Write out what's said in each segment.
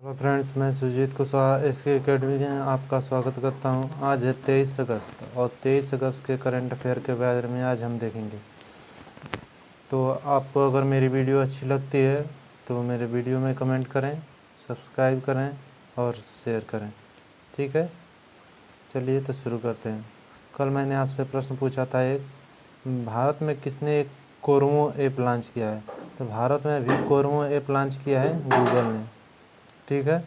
Hello friends, मैं Sujit Kushwaha SK academy में आपका स्वागत करता हूं। आज है 23 अगस्त और 23 अगस्त के करंट अफेयर के बारे में आज हम देखेंगे। तो आपको अगर मेरी वीडियो अच्छी लगती है तो मेरे वीडियो में कमेंट करें, सब्सक्राइब करें और शेयर करें। ठीक है, चलिए तो शुरू करते हैं। कल मैंने आपसे प्रश्न पूछा था, एक भारत में किसने एक कोरमो ऐप लॉन्च किया है। तो भारत में अभी कोरमो ऐप लॉन्च किया है गूगल ने। ठीक है,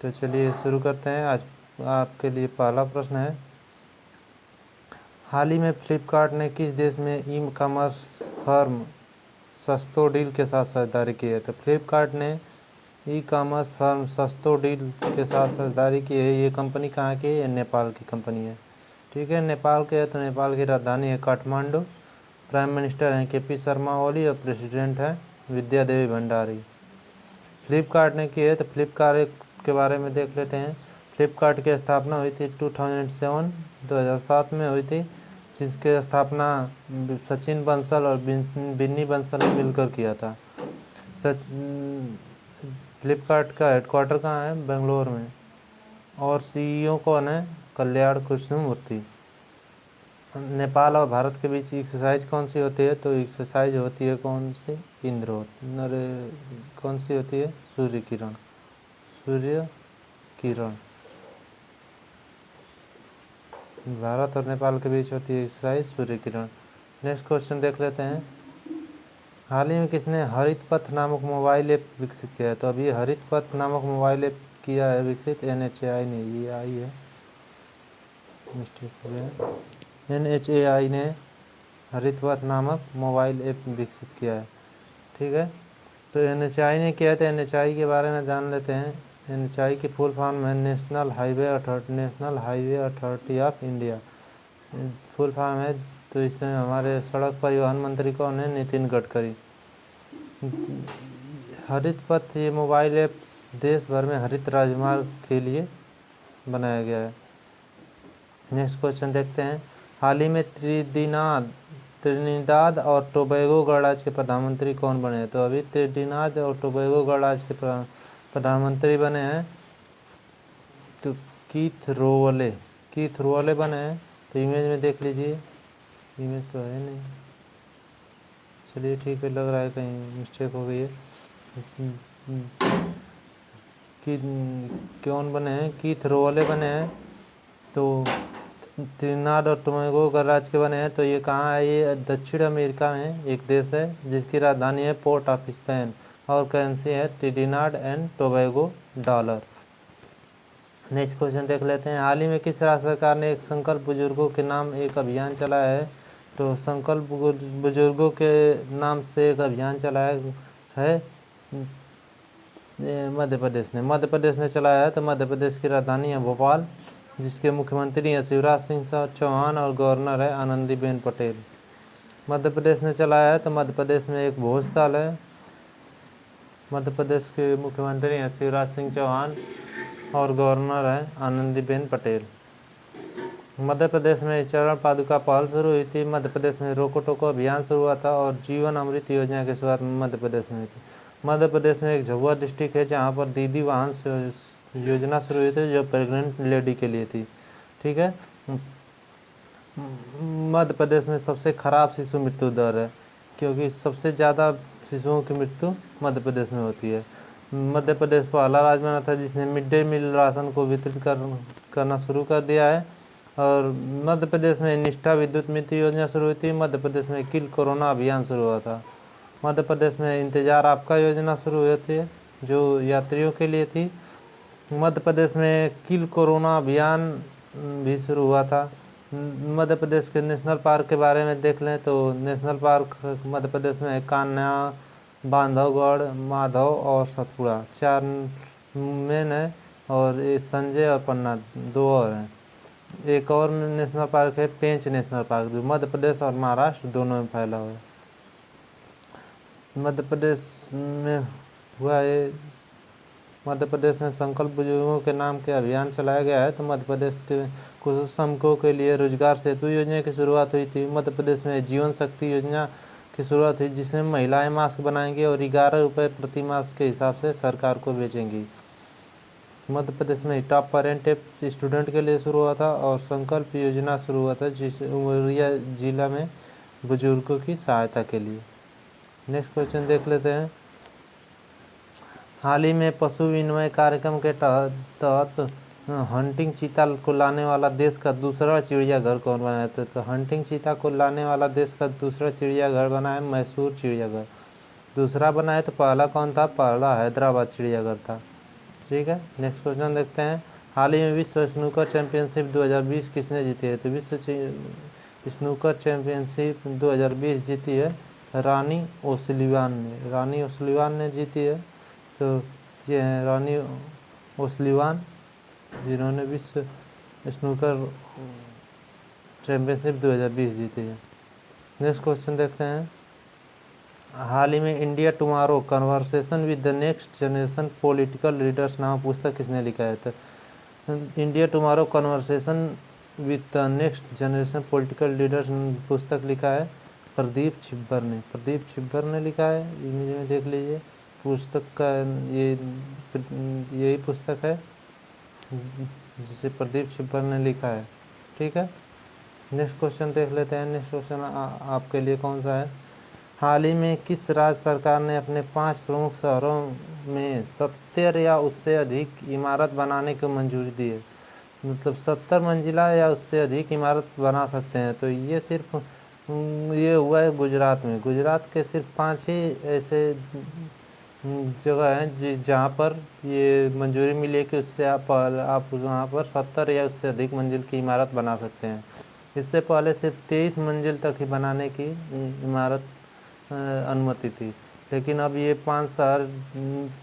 तो चलिए शुरू करते हैं। आज आपके लिए पहला प्रश्न है, हाल ही में फ्लिपकार्ट ने किस देश में ई कॉमर्स फर्म सस्तो डील के साथ साझेदारी की है। तो फ्लिपकार्ट ने ई कॉमर्स फर्म सस्तो डील के साथ साझेदारी की है। ये कंपनी कहाँ की है? ये नेपाल की कंपनी है। ठीक है, नेपाल के है तो नेपाल की राजधानी है काठमांडू। प्राइम मिनिस्टर हैं केपी शर्मा ओली और प्रेसिडेंट हैं विद्या देवी भंडारी। फ्लिपकार्ट ने की है तो फ्लिपकार्ट के बारे में देख लेते हैं। फ्लिपकार्ट की स्थापना हुई थी 2007 में हुई थी, जिसकी स्थापना सचिन बंसल और बिन्नी बंसल ने मिलकर किया था। फ्लिपकार्ट का हेडक्वार्टर कहाँ है? बेंगलोर में। और सीईओ कौन है? कल्याण कृष्णमूर्ति। नेपाल और भारत के बीच एक्सरसाइज कौन सी होती है? तो एक्सरसाइज होती है कौन सी? अरे कौन सी होती है? सूर्य किरण। भारत और नेपाल के बीच होती है exercise Surya Kiran. Next question देख लेते हैं, हाल ही में किसने हरित पथ नामक मोबाइल ऐप विकसित किया है। तो अभी हरित पथ नामक मोबाइल ऐप किया है विकसित NHAI ने। ये आई है, मिस्टेक हो गया। NHAI ने हरित पथ नामक मोबाइल ऐप विकसित किया है। ठीक है, तो NHAI ने किया है तो NHAI के बारे में जान लेते हैं। NHAI की फुल फॉर्म है national highway authority of India. Full form है। तो इसमें हमारे सड़क परिवहन मंत्री कौन है? नितिन गडकरी। हरित पथ ये मोबाइल ऐप देश भर में हरित राजमार्ग के लिए बनाया गया है। नेक्स्ट क्वेश्चन देखते हैं, हाल ही में त्रिनिदाद और टोबैगो गणराज्य के प्रधानमंत्री कौन बने हैं। तो अभी त्रिनिदाद और टोबैगो गणराज्य के प्रधानमंत्री बने हैं तो कीथ रोवले बने हैं। तो इमेज में देख लीजिए, इमेज तो है नहीं, चलिए ठीक है, लग रहा है कहीं मिस्टेक हो गई है। कि कौन बने हैं? कीथ रोवले बने हैं। तो त्रिनिदाद और टोबैगो गणराज्य के बने हैं। तो ये कहाँ है? ये दक्षिण अमेरिका में एक देश है जिसकी राजधानी है पोर्ट ऑफ स्पेन और करेंसी है Trinidad and Tobago dollar. Next question देख लेते हैं, हाल ही में किस राज्य सरकार ने एक संकल्प बुजुर्गों के नाम एक अभियान चलाया है। तो संकल्प बुजुर्गों के नाम से एक अभियान चलाया है मध्य प्रदेश ने चलाया है। तो मध्य प्रदेश की राजधानी है भोपाल, जिसके मुख्यमंत्री हैं शिवराज सिंह चौहान और गवर्नर है आनंदीबेन पटेल। मध्य प्रदेश ने चलाया है तो मध्य प्रदेश में एक भोजताल है। मध्य प्रदेश के मुख्यमंत्री हैं शिवराज सिंह चौहान और गवर्नर है आनंदीबेन पटेल। मध्य प्रदेश में चरण पादुका पहल शुरू हुई थी। मध्य प्रदेश में रोको टोको अभियान शुरू हुआ था और जीवन अमृत योजना की शुरुआत मध्य प्रदेश में हुई थी। मध्य प्रदेश में एक झाबुआ डिस्ट्रिक्ट है जहाँ पर दीदी वाहन योजना शुरू हुई थी जो प्रेग्नेंट लेडी के लिए थी। ठीक है, मध्य प्रदेश में सबसे खराब शिशु मृत्यु दर है क्योंकि सबसे ज़्यादा शिशुओं की मृत्यु मध्य प्रदेश में होती है। मध्य प्रदेश पहला राज्य बना था जिसने मिड डे मील राशन को वितरित करना शुरू कर दिया है। और मध्य प्रदेश में निष्ठा विद्युत मित्र योजना शुरू हुई थी। मध्य प्रदेश में किल कोरोना अभियान शुरू हुआ था। मध्य प्रदेश में इंतजार आपका योजना शुरू हुई थी जो यात्रियों के लिए थी। मध्य प्रदेश में किल कोरोना अभियान भी शुरू हुआ था। मध्य प्रदेश के नेशनल पार्क के बारे में देख लें तो नेशनल पार्क मध्य प्रदेश में है कान्हा, बांधवगढ़, माधव और सतपुड़ा, 4 मेन है और संजय और पन्ना 2 और हैं। एक और नेशनल पार्क है पेंच नेशनल पार्क जो मध्य प्रदेश और महाराष्ट्र दोनों में फैला हुआ है। मध्य प्रदेश में हुआ है, मध्य प्रदेश में संकल्प बुजुर्गों के नाम के अभियान चलाया गया है। तो मध्य प्रदेश के कुछ श्रमिकों के लिए रोजगार सेतु योजना की शुरुआत हुई थी। मध्य प्रदेश में जीवन शक्ति योजना की शुरुआत हुई जिसमें महिलाएं मास्क बनाएंगी और 11 रुपये प्रति मास्क के हिसाब से सरकार को बेचेंगी। मध्य प्रदेश में ही टॉप पेरेंट स्टूडेंट के लिए शुरू हुआ था और संकल्प योजना शुरू हुआ था जिस उमरिया जिला में बुजुर्गों की सहायता के लिए। नेक्स्ट क्वेश्चन देख लेते हैं। हाल ही में पशु विनिमय कार्यक्रम के तहत हंटिंग चीता को लाने वाला देश का दूसरा चिड़ियाघर कौन बनाया था? तो हंटिंग चीता को लाने वाला देश का दूसरा चिड़ियाघर बना है मैसूर चिड़ियाघर। दूसरा बना है तो पहला कौन था? पहला हैदराबाद चिड़ियाघर था। ठीक है, नेक्स्ट क्वेश्चन देखते हैं। हाल ही में विश्व स्नूकर चैंपियनशिप 2020 किसने जीती है? तो विश्व स्नूकर चैंपियनशिप 2020 जीती है रानी ओसलिवान ने। रानी ओसलिवान ने जीती है। तो ये हैं रानी ओसलिवान, जिन्होंने विश्व स्नूकर चैंपियनशिप 2020 जीती है। नेक्स्ट क्वेश्चन देखते हैं। हाल ही में India tomorrow conversation with the next generation political leaders नाम पुस्तक किसने लिखा है? तो India tomorrow conversation with the next generation political leaders पुस्तक लिखा है प्रदीप छिब्बर ने। प्रदीप छिब्बर ने लिखा है, इमेज में देख लीजिए। पुस्तक का यही पुस्तक है जिसे प्रदीप छिब्बर ने लिखा है। ठीक है, नेक्स्ट क्वेश्चन देख लेते हैं। नेक्स्ट क्वेश्चन आपके लिए कौन सा है? हाल ही में किस राज्य सरकार ने अपने 5 प्रमुख शहरों में 70 या उससे अधिक इमारत बनाने की मंजूरी दी है? मतलब 70 मंजिला या उससे अधिक इमारत बना सकते हैं। तो ये सिर्फ ये हुआ है गुजरात में। गुजरात के सिर्फ 5 ही ऐसे जगह हैं जहाँ पर ये मंजूरी मिली है कि उससे आप वहाँ पर 70 या उससे अधिक मंजिल की इमारत बना सकते हैं। इससे पहले सिर्फ 23 मंजिल तक ही बनाने की इमारत अनुमति थी। लेकिन अब ये 5 शहर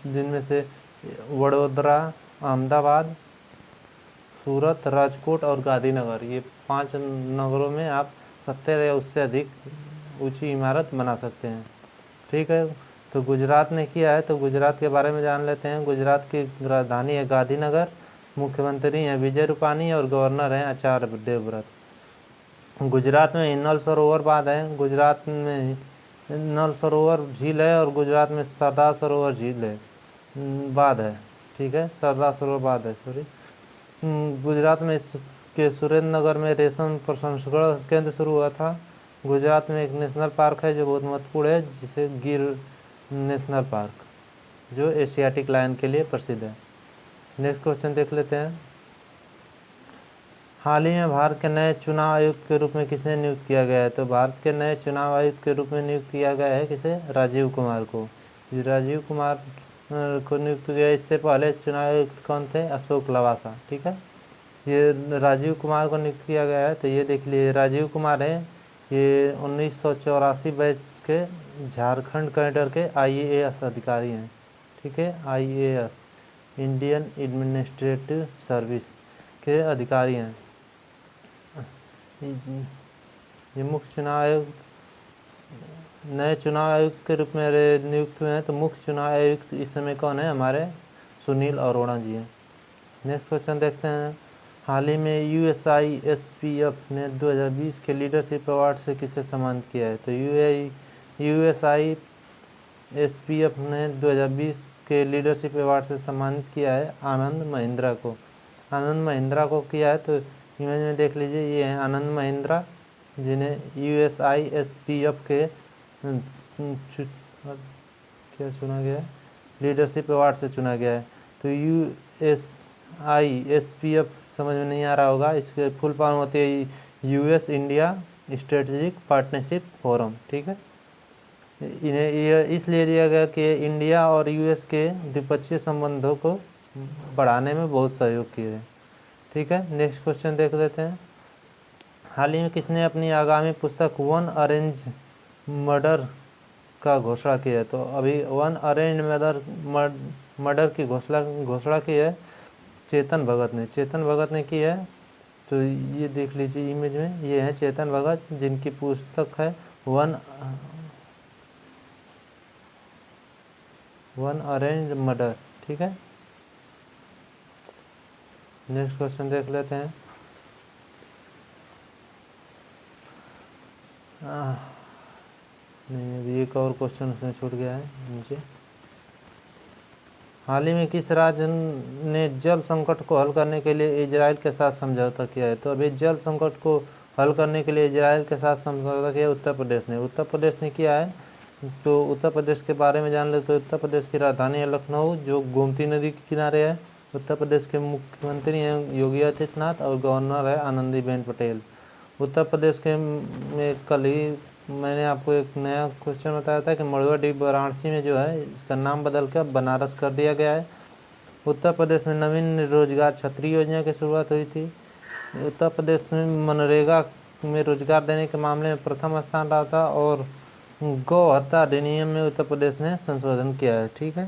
जिनमें से वडोदरा, अहमदाबाद, सूरत, राजकोट और गांधीनगर, ये 5 नगरों में आप 70 या उससे अधिक ऊंची इमारत बना सकते हैं। ठीक है, तो गुजरात ने किया है, तो गुजरात के बारे में जान लेते हैं। गुजरात की राजधानी है गांधीनगर, मुख्यमंत्री हैं विजय रूपानी और गवर्नर हैं आचार्य देवव्रत। गुजरात में नल सरोवर बांध है, गुजरात में नल सरोवर झील है और गुजरात में सरदार सरोवर झील है, बांध है। ठीक है, सरदार सरोवर बांध है, सॉरी। गुजरात में के सुरेंद्र नगर में रेशम प्रसंस्करण केंद्र शुरू हुआ था। गुजरात में एक नेशनल पार्क है जो बहुत महत्वपूर्ण है, जिसे गिर नेशनल पार्क, जो एशियाटिक लायन के लिए प्रसिद्ध है। नेक्स्ट क्वेश्चन देख लेते हैं। हाल ही में भारत के नए चुनाव आयुक्त के रूप में किसे नियुक्त किया गया है? तो भारत के नए चुनाव आयुक्त के रूप में नियुक्त किया गया है किसे? राजीव कुमार को। राजीव कुमार को नियुक्त किया। इससे पहले चुनाव आयुक्त कौन थे? अशोक लवासा। ठीक है, ये राजीव कुमार को नियुक्त किया गया है। तो ये देख लीजिए, राजीव कुमार है, ये 1984 बैच के झारखंड कैडर के IAS अधिकारी हैं। ठीक है, IAS इंडियन एडमिनिस्ट्रेटिव सर्विस के अधिकारी हैं। ये मुख्य चुनाव आयुक्त, नए चुनाव आयुक्त के रूप में नियुक्त हुए हैं। तो मुख्य चुनाव आयुक्त इस समय कौन है? हमारे सुनील अरोड़ा जी हैं। नेक्स्ट क्वेश्चन देखते हैं। हाल ही में USISPF ने 2020 के लीडरशिप अवार्ड से किसे सम्मानित किया है? तो USISPF ने 2020 के लीडरशिप अवार्ड से सम्मानित किया है आनंद महिंद्रा को। आनंद महिंद्रा को किया है। तो इमेज में देख लीजिए, ये हैं आनंद महिंद्रा, जिन्हें USISPF के क्या चुना गया है? लीडरशिप अवार्ड से चुना गया है। तो USISPF समझ में नहीं आ रहा होगा, इसके फुल फॉर्म होती है US India strategic partnership forum. ठीक है, इन्हें यह इसलिए दिया गया कि इंडिया और US के द्विपक्षीय संबंधों को बढ़ाने में बहुत सहयोग किए हैं। ठीक है, नेक्स्ट क्वेश्चन देख लेते हैं। हाल ही में किसने अपनी आगामी पुस्तक वन अरेंज मर्डर का घोषणा की है? तो अभी वन अरेंज मर्डर की घोषणा की है चेतन भगत ने। चेतन भगत ने की है। तो ये देख लीजिए इमेज में, ये है चेतन भगत, जिनकी पुस्तक है वन अरेंज मर्डर। ठीक है, नेक्स्ट क्वेश्चन देख लेते हैं। नहीं, अभी एक और क्वेश्चन उसमें छूट गया है नीचे। हाल ही में किस राज्य ने जल संकट को हल करने के लिए इजराइल के साथ समझौता किया है? तो अभी जल संकट को हल करने के लिए इजराइल के साथ समझौता किया उत्तर प्रदेश ने। उत्तर प्रदेश ने किया है, तो उत्तर प्रदेश के बारे में जान ले तो उत्तर प्रदेश की राजधानी है लखनऊ, जो गोमती नदी के किनारे है। उत्तर प्रदेश के मुख्यमंत्री हैं योगी आदित्यनाथ और गवर्नर है आनंदीबेन पटेल। उत्तर प्रदेश के में कल ही मैंने आपको एक नया क्वेश्चन बताया था कि मड़ुआडीह वाराणसी में जो है इसका नाम बदल कर बनारस कर दिया गया है। उत्तर प्रदेश में नवीन रोजगार छतरी योजना की शुरुआत हुई थी। उत्तर प्रदेश में मनरेगा में रोजगार देने के मामले में प्रथम स्थान रहा था। और गौ हत्या अधिनियम में उत्तर प्रदेश ने संशोधन किया है। ठीक है,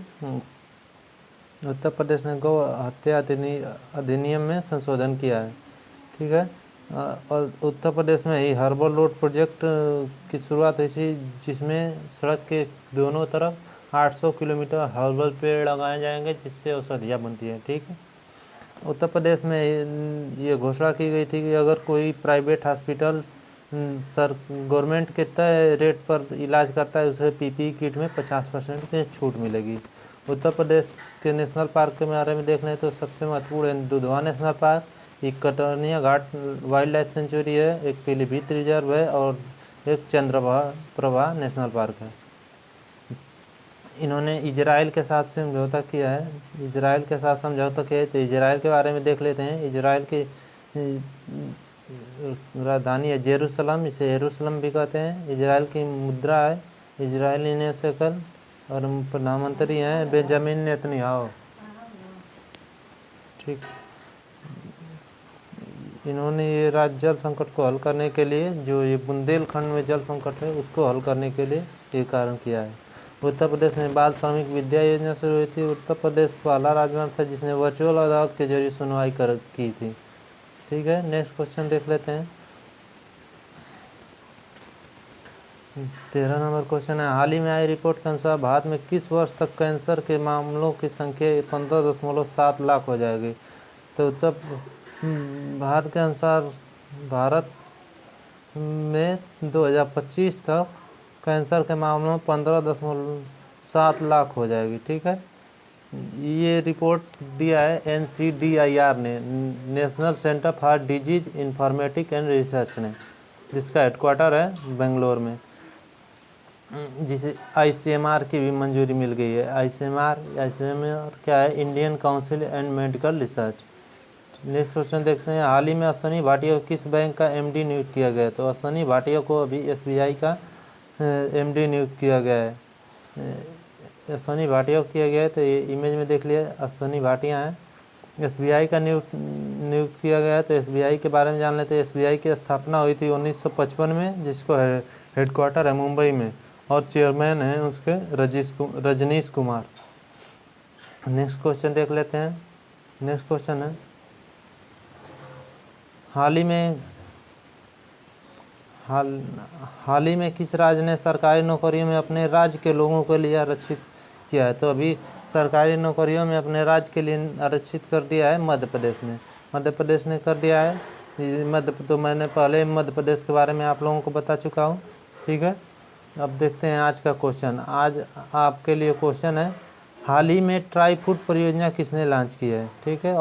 उत्तर प्रदेश ने गौ हत्या अधिनियम में संशोधन किया है। ठीक है, और उत्तर प्रदेश में ही हर्बल रोड प्रोजेक्ट की शुरुआत हुई थी, जिसमें सड़क के दोनों तरफ 800 किलोमीटर हर्बल पेड़ लगाए जाएंगे, जिससे औषधियाँ बनती हैं। ठीक है, उत्तर प्रदेश में ये घोषणा की गई थी कि अगर कोई प्राइवेट हॉस्पिटल सर गवर्नमेंट के तय रेट पर इलाज करता है, उसे पीपीई किट में 50% की छूट मिलेगी। उत्तर प्रदेश के नेशनल पार्क के बारे में देख लें तो सबसे महत्वपूर्ण है दुधवा नेशनल पार्क, एक कटरनिया घाट वाइल्ड लाइफ सेंचुरी है, एक पीलीभीत रिजर्व है और एक चंद्रप्रभा नेशनल पार्क है। इन्होंने इजराइल के साथ समझौता किया है। इजराइल के साथ समझौता किया है, तो इजराइल के बारे में देख लेते हैं। इजराइल की राजधानी है जेरूसलम, इसे यरूशलेम भी कहते हैं। इजराइल की मुद्रा है इजरायली शेकल और प्रधानमंत्री हैं बेंजामिन नेतन्याहू। ठीक, इन्होंने ये राज्य जल संकट को हल करने के लिए, जो ये बुंदेलखंड में जल संकट है उसको हल करने के लिए ये कारण किया है। उत्तर प्रदेश में बाल श्रमिक विद्या योजना शुरू हुई थी। उत्तर प्रदेश पहला राज्य था जिसने वर्चुअल अदालत के जरिए सुनवाई की थी। ठीक है, नेक्स्ट क्वेश्चन देख लेते हैं। 13 नंबर क्वेश्चन है, हाल ही में आई रिपोर्ट के अनुसार भारत में किस वर्ष तक कैंसर के मामलों की संख्या 15.7 लाख हो जाएगी? तो तब भारत के अनुसार भारत में 2025 तक कैंसर के मामलों में 15.7 लाख हो जाएगी। ठीक है, ये रिपोर्ट दिया है NCDIR ने, national centre for disease informatic and research ने, जिसका हेडक्वार्टर है बेंगलोर में, जिसे ICMR की भी मंजूरी मिल गई है। ICMR क्या है? Indian council and medical research. Next question देखते हैं, हाल ही में अश्वनी भाटिया को किस बैंक का MD नियुक्त किया गया? तो अश्वनी भाटिया को अभी SBI का MD नियुक्त किया गया है। अश्वनी भाटिया को किया गया है, तो ये इमेज में देख लिया अश्वनी भाटिया है। SBI का नियुक्त किया गया है। तो SBI के बारे में जान लेते हैं। SBI की स्थापना हुई थी 1955 में, जिसको हेडक्वार्टर है मुंबई में, और चेयरमैन है उसके रजनीश कुमार। नेक्स्ट क्वेश्चन देख लेते हैं। नेक्स्ट क्वेश्चन है, हाल ही में किस राज्य ने सरकारी नौकरियों में अपने राज्य के लोगों के लिए आरक्षित किया है? तो अभी सरकारी नौकरियों में अपने राज्य के लिए आरक्षित कर दिया है मध्य प्रदेश ने। मध्य प्रदेश ने कर दिया है। तो मैंने पहले मध्य प्रदेश के बारे में आप लोगों को बता चुका हूँ। ठीक है, अब देखते हैं आज का क्वेश्चन। आज आपके लिए क्वेश्चन है, हाल ही में ट्राई फूड परियोजना किसने लॉन्च की है? ठीक है,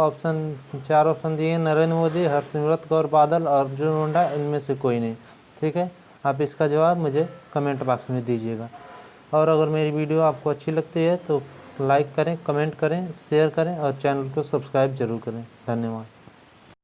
चार ऑप्शन दिए, नरेंद्र मोदी, हरसिमरत कौर बादल, अर्जुन मुंडा, इनमें से कोई नहीं। ठीक है, आप इसका जवाब मुझे कमेंट बॉक्स में दीजिएगा। और अगर मेरी वीडियो आपको अच्छी लगती है तो लाइक करें, कमेंट करें, शेयर करें और चैनल को सब्सक्राइब जरूर करें। धन्यवाद।